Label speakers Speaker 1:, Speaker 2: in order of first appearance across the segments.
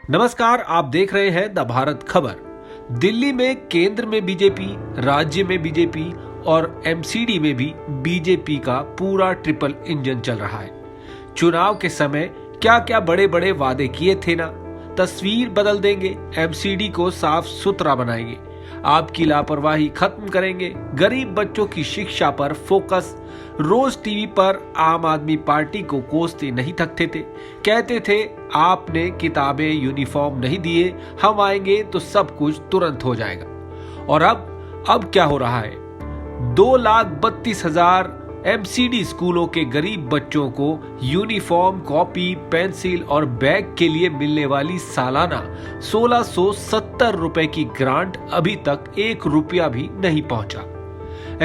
Speaker 1: नमस्कार, आप देख रहे हैं द भारत खबर। दिल्ली में केंद्र में बीजेपी, राज्य में बीजेपी और एमसीडी में भी बीजेपी का पूरा ट्रिपल इंजन चल रहा है। चुनाव के समय क्या क्या बड़े बड़े वादे किए थे ना, तस्वीर बदल देंगे, एमसीडी को साफ सुथरा बनाएंगे, आपकी लापरवाही खत्म करेंगे, गरीब बच्चों की शिक्षा पर फोकस। रोज टीवी पर आम आदमी पार्टी को कोसते नहीं थकते थे, कहते थे आपने किताबें यूनिफॉर्म नहीं दिए, हम आएंगे तो सब कुछ तुरंत हो जाएगा। और अब क्या हो रहा है? 2,32,000 एमसीडी स्कूलों के गरीब बच्चों को यूनिफॉर्म, कॉपी, पेंसिल और बैग के लिए मिलने वाली सालाना 1,670 रुपए की ग्रांट अभी तक 1 रुपया भी नहीं पहुंचा।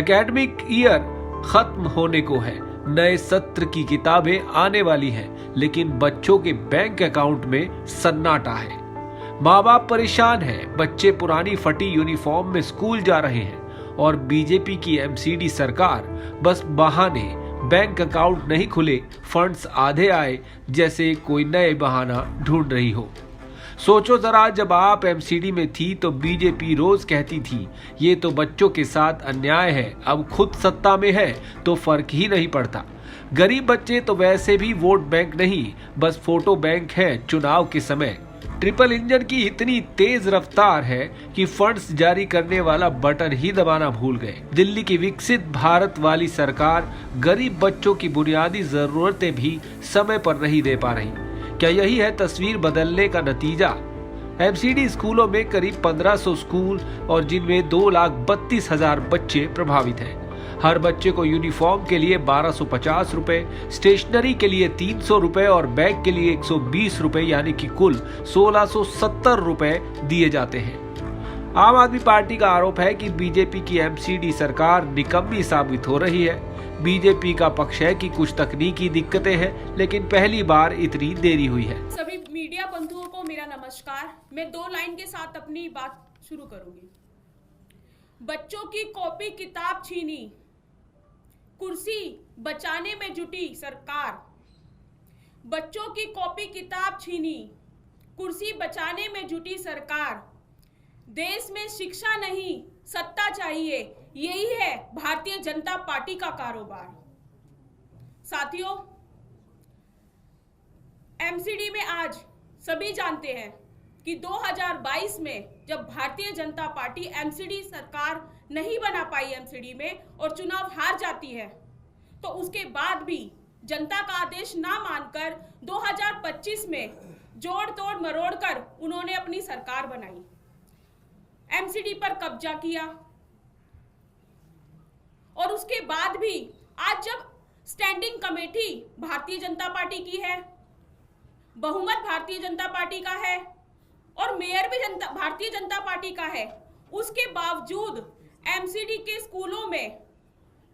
Speaker 1: एकेडमिक ईयर खत्म होने को है, नए सत्र की किताबें आने वाली हैं, लेकिन बच्चों के बैंक अकाउंट में सन्नाटा है। माँ बाप परेशान हैं, बच्चे पुरानी फटी यूनिफॉर्म में स्कूल जा रहे हैं और बीजेपी की एमसीडी सरकार बस बहाने, बैंक अकाउंट नहीं खुले, फंड्स आधे आए जैसे कोई नए बहाना ढूंढ रही हो। सोचो जरा, जब आप एमसीडी में थी तो बीजेपी रोज कहती थी ये तो बच्चों के साथ अन्याय है, अब खुद सत्ता में है तो फर्क ही नहीं पड़ता। गरीब बच्चे तो वैसे भी वोट बैंक नहीं, बस फोटो बैंक है चुनाव के समय। ट्रिपल इंजन की इतनी तेज रफ्तार है कि फंड्स जारी करने वाला बटन ही दबाना भूल गए। दिल्ली की विकसित भारत वाली सरकार गरीब बच्चों की बुनियादी जरूरतें भी समय पर नहीं दे पा रही। क्या यही है तस्वीर बदलने का नतीजा? एमसीडी स्कूलों में करीब 1500 स्कूल और जिनमें 2,32,000 बच्चे प्रभावित हैं। हर बच्चे को यूनिफॉर्म के लिए 1,250 रुपए, स्टेशनरी के लिए 300 रुपए और बैग के लिए 120 रुपए, यानी कि कुल 1,670 रुपए दिए जाते हैं। आम आदमी पार्टी का आरोप है कि बीजेपी की एमसीडी सरकार निकम्मी साबित हो रही है। बीजेपी का पक्ष है कि कुछ तकनीकी दिक्कतें हैं, लेकिन पहली बार इतनी देरी हुई है।
Speaker 2: सभी मीडिया बंधुओं को मेरा नमस्कार। मैं 2 लाइन के साथ अपनी बात शुरू करूंगी। बच्चों की कॉपी किताब छीनी, कुर्सी बचाने में जुटी सरकार। बच्चों की कॉपी किताब छीनी, कुर्सी बचाने में जुटी सरकार। देश में शिक्षा नहीं, सत्ता चाहिए, यही है भारतीय जनता पार्टी का कारोबार। साथियों, एमसीडी में आज सभी जानते हैं कि 2022 में जब भारतीय जनता पार्टी एमसीडी सरकार नहीं बना पाई एमसीडी में और चुनाव हार जाती है, तो उसके बाद भी जनता का आदेश ना मानकर 2025 में जोड़ तोड़ मरोड़ कर उन्होंने अपनी सरकार बनाई, एमसीडी पर कब्जा किया। और उसके बाद भी आज जब standing committee Bharatiya Janata party की है, बहुमत भारतीय जनता पार्टी का है और मेयर भी भारतीय जनता पार्टी का है, उसके बावजूद एमसीडी के स्कूलों में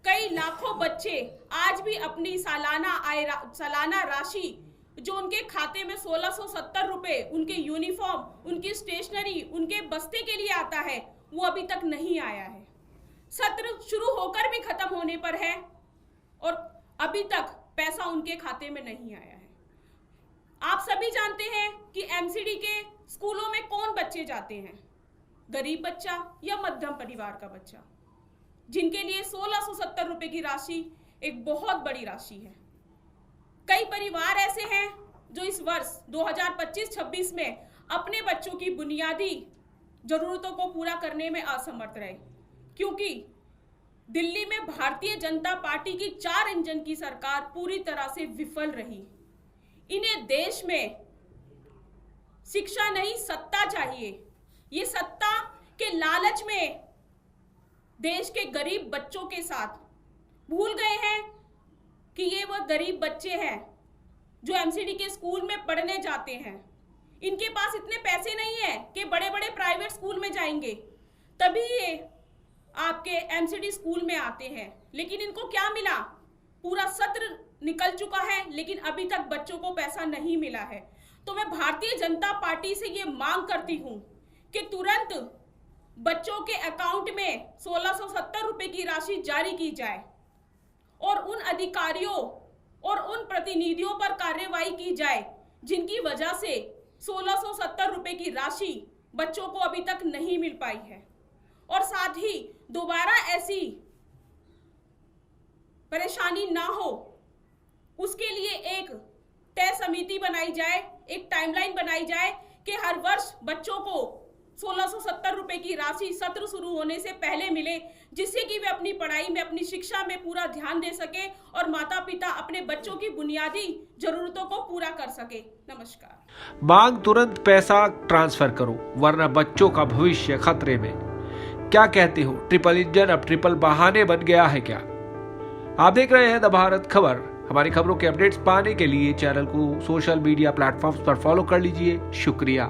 Speaker 2: कई लाखों बच्चे आज भी अपनी सालाना राशि जो उनके खाते में 1,670 रुपए उनके यूनिफॉर्म, उनकी स्टेशनरी, उनके बस्ते के लिए आता है, वो अभी तक नहीं आया है। सत्र शुरू होकर भी खत्म होने पर है और अभी तक पैसा उनके खाते में नहीं आया है। आप सभी जानते हैं कि एमसीडी के स्कूलों में कौन बच्चे जाते हैं? गरीब बच्चा या मध्यम परिवार का बच्चा, जिनके लिए 1,670 रुपए की राशि एक बहुत बड़ी राशि है। कई परिवार ऐसे हैं जो इस वर्ष 2025-26 में अपने बच्चों की बुनियादी जरूरतों को पूरा करने में असमर्थ रहे, क्योंकि दिल्ली में भारतीय जनता पार्टी की 4 इंजन की सरकार पूरी तरह से विफल रही। इन्हें देश में शिक्षा नहीं, सत्ता चाहिए। ये सत्ता के लालच में देश के गरीब बच्चों के साथ भूल गए हैं कि ये वह गरीब बच्चे हैं जो एमसीडी के स्कूल में पढ़ने जाते हैं। इनके पास इतने पैसे नहीं है कि बड़े बड़े प्राइवेट स्कूल में जाएंगे, तभी ये आपके एमसीडी स्कूल में आते हैं। लेकिन इनको क्या मिला? पूरा सत्र निकल चुका है, लेकिन अभी तक बच्चों को पैसा नहीं मिला है। तो मैं भारतीय जनता पार्टी से ये मांग करती हूँ कि तुरंत बच्चों के अकाउंट में 1,670 रुपए की राशि जारी की जाए और उन अधिकारियों और उन प्रतिनिधियों पर कार्रवाई की जाए जिनकी वजह से 1670 रुपए की राशि बच्चों को अभी तक नहीं मिल पाई है। और साथ ही दोबारा ऐसी परेशानी ना हो उसके लिए एक तय समिति बनाई जाए, एक टाइमलाइन बनाई जाए कि हर वर्ष बच्चों को 1670 रुपए की राशि सत्र शुरू होने से पहले मिले, जिससे कि वे अपनी पढ़ाई में, अपनी शिक्षा में पूरा ध्यान दे सके और माता पिता अपने बच्चों की बुनियादी जरूरतों को पूरा कर सके। नमस्कार।
Speaker 1: मांग तुरंत पैसा ट्रांसफर करो वरना बच्चों का भविष्य खतरे में। क्या कहते हो, ट्रिपल इंजन अब ट्रिपल बहाने बन गया है क्या? आप देख रहे हैं द भारत खबर। हमारी खबरों के अपडेट्स पाने के लिए चैनल को सोशल मीडिया प्लेटफॉर्म्स पर फॉलो कर लीजिए। शुक्रिया।